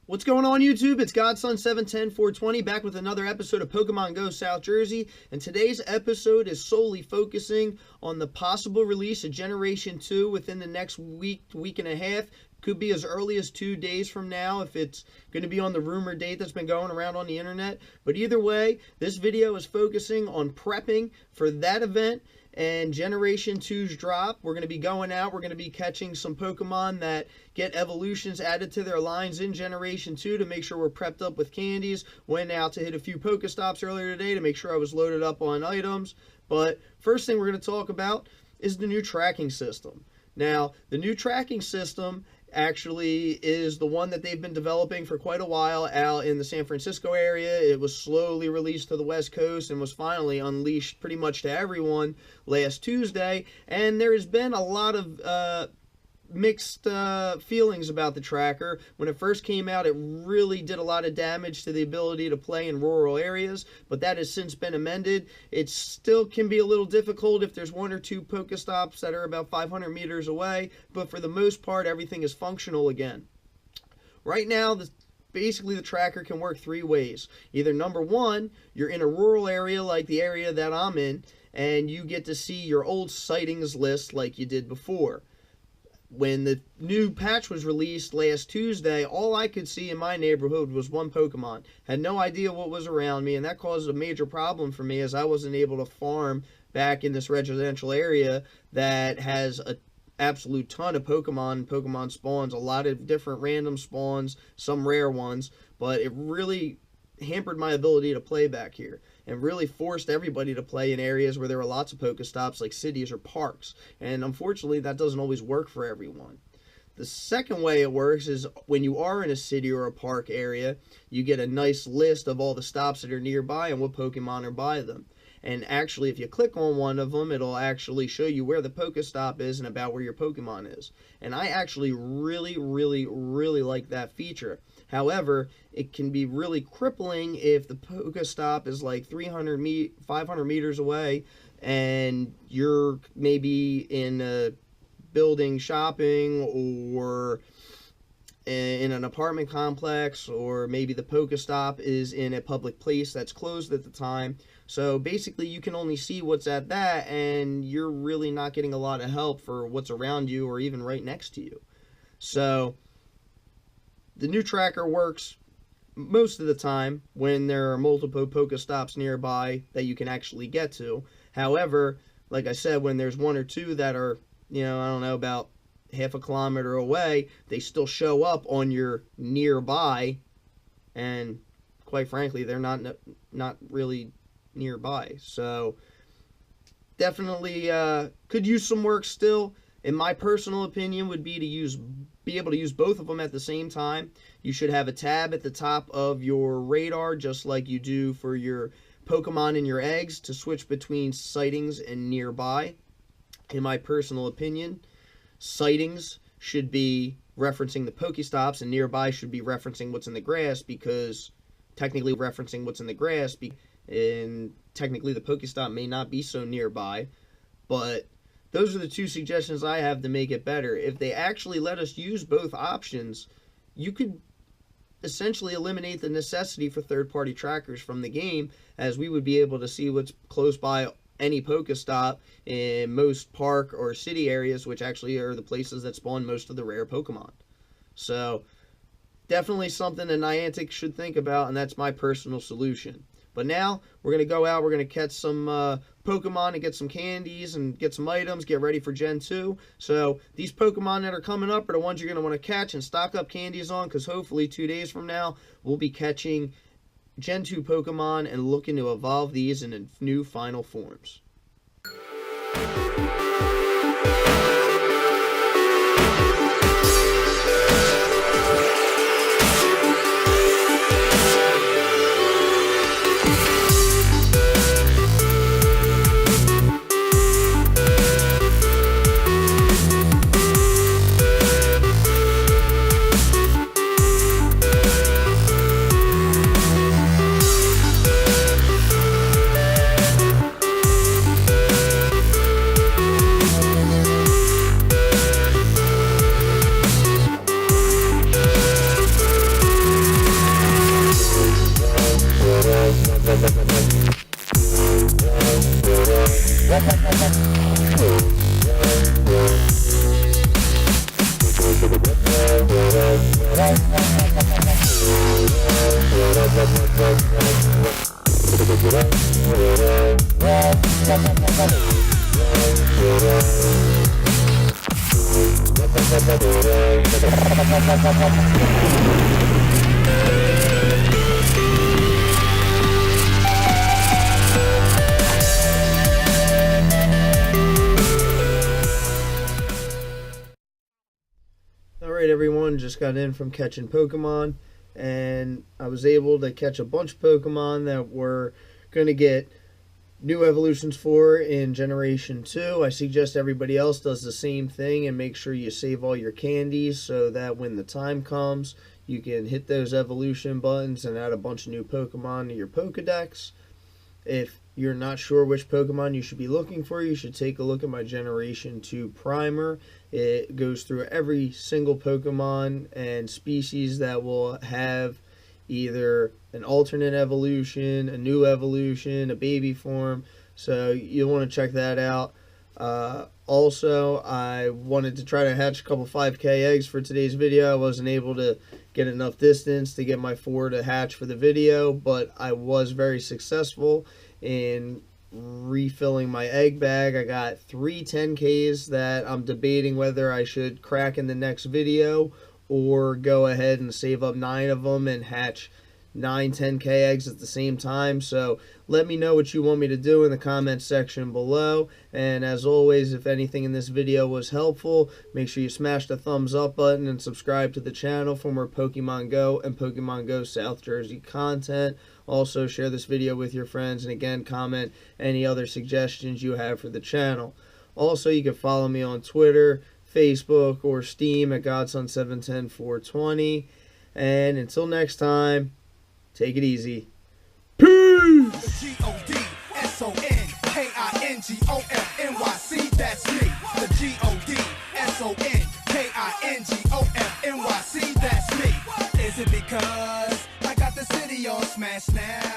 What's going on, YouTube? It's Godson710420 back with another episode of Pokemon GO South Jersey, and today's episode is solely focusing on the possible release of Generation 2 within the next week and a half. Could be as early as 2 days from now if it's going to be on the rumor date that's been going around on the internet. But either way, this video is focusing on prepping for that event and Generation 2's drop. We're going to be going out, we're going to be catching some Pokemon that get evolutions added to their lines in Generation 2 to make sure we're prepped up with candies. Went out to hit a few Pokestops earlier today to make sure I was loaded up on items. But first thing we're going to talk about is the new tracking system. Now, the new tracking system actually is the one that they've been developing for quite a while out in the San Francisco area. It was slowly released to the West Coast and was finally unleashed pretty much to everyone last Tuesday. And there has been a lot of mixed feelings about the tracker. When it first came out, it really did a lot of damage to the ability to play in rural areas, but that has since been amended. It still can be a little difficult if there's one or two Pokestops that are about 500 meters away, but for the most part, everything is functional again. Right now, basically the tracker can work three ways. Either number one, you're in a rural area like the area that I'm in, and you get to see your old sightings list like you did before. When the new patch was released last Tuesday, all I could see in my neighborhood was one Pokemon. Had no idea what was around me, and that caused a major problem for me as I wasn't able to farm back in this residential area that has an absolute ton of Pokemon spawns, a lot of different random spawns, some rare ones, but it really hampered my ability to play back here and really forced everybody to play in areas where there are lots of Pokestops like cities or parks, and unfortunately that doesn't always work for everyone. The second way it works is when you are in a city or a park area, you get a nice list of all the stops that are nearby and what Pokemon are by them. And actually, if you click on one of them, it'll actually show you where the Pokestop is and about where your Pokemon is. And I actually really like that feature. However, it can be really crippling if the Pokestop is like 500 meters away and you're maybe in a building shopping or in an apartment complex, or maybe the Pokestop is in a public place that's closed at the time. So basically you can only see what's at that, and you're really not getting a lot of help for what's around you or even right next to you. So the new tracker works most of the time when there are multiple Pokestops nearby that you can actually get to. However, like I said, when there's one or two that are, I don't know, about half a kilometer away, they still show up on your nearby, and quite frankly, they're not really nearby. So definitely could use some work still. In my personal opinion, would be to be able to use both of them at the same time. You should have a tab at the top of your radar, just like you do for your Pokemon and your eggs, to switch between sightings and nearby. In my personal opinion, sightings should be referencing the Pokestops, and nearby should be referencing what's in the grass, because technically referencing what's in the grass, and technically the Pokestop may not be so nearby. But those are the two suggestions I have to make it better. If they actually let us use both options, you could essentially eliminate the necessity for third-party trackers from the game, as we would be able to see what's close by any Pokestop in most park or city areas, which actually are the places that spawn most of the rare Pokemon. So definitely something that Niantic should think about, and that's my personal solution. But now we're going to go out, we're going to catch some Pokemon and get some candies and get some items, get ready for Gen 2. So these Pokemon that are coming up are the ones you're going to want to catch and stock up candies on, because hopefully 2 days from now we'll be catching Gen 2 Pokemon and looking to evolve these in new final forms. Alright everyone, just got in from catching Pokemon, and I was able to catch a bunch of Pokemon that we're going to get new evolutions for in Generation 2. I suggest everybody else does the same thing and make sure you save all your candies so that when the time comes, you can hit those evolution buttons and add a bunch of new Pokemon to your Pokedex. If you're not sure which Pokemon you should be looking for, you should take a look at my Generation 2 primer. It goes through every single Pokemon and species that will have either an alternate evolution, a new evolution, a baby form. So you'll want to check that out. Also, I wanted to try to hatch a couple 5K eggs for today's video. I wasn't able to get enough distance to get my 4 to hatch for the video, but I was very successful in refilling my egg bag. I got 3 10Ks that I'm debating whether I should crack in the next video or go ahead and save up 9 of them and hatch 9 10K eggs at the same time. So let me know what you want me to do in the comment section below. And as always, if anything in this video was helpful, make sure you smash the thumbs up button and subscribe to the channel for more Pokemon Go and Pokemon Go South Jersey content. Also, share this video with your friends, and again, comment any other suggestions you have for the channel. Also, you can follow me on Twitter, Facebook, or Steam at Godson710420. And until next time, take it easy. Peace! G-O-D-S-O-N-K-I-N-G-O-F-N-Y-C, that's me. The G-O-D-S-O-N-K-I-N-G-O-F-N-Y-C, that's me. Is it because I got the city on smash now?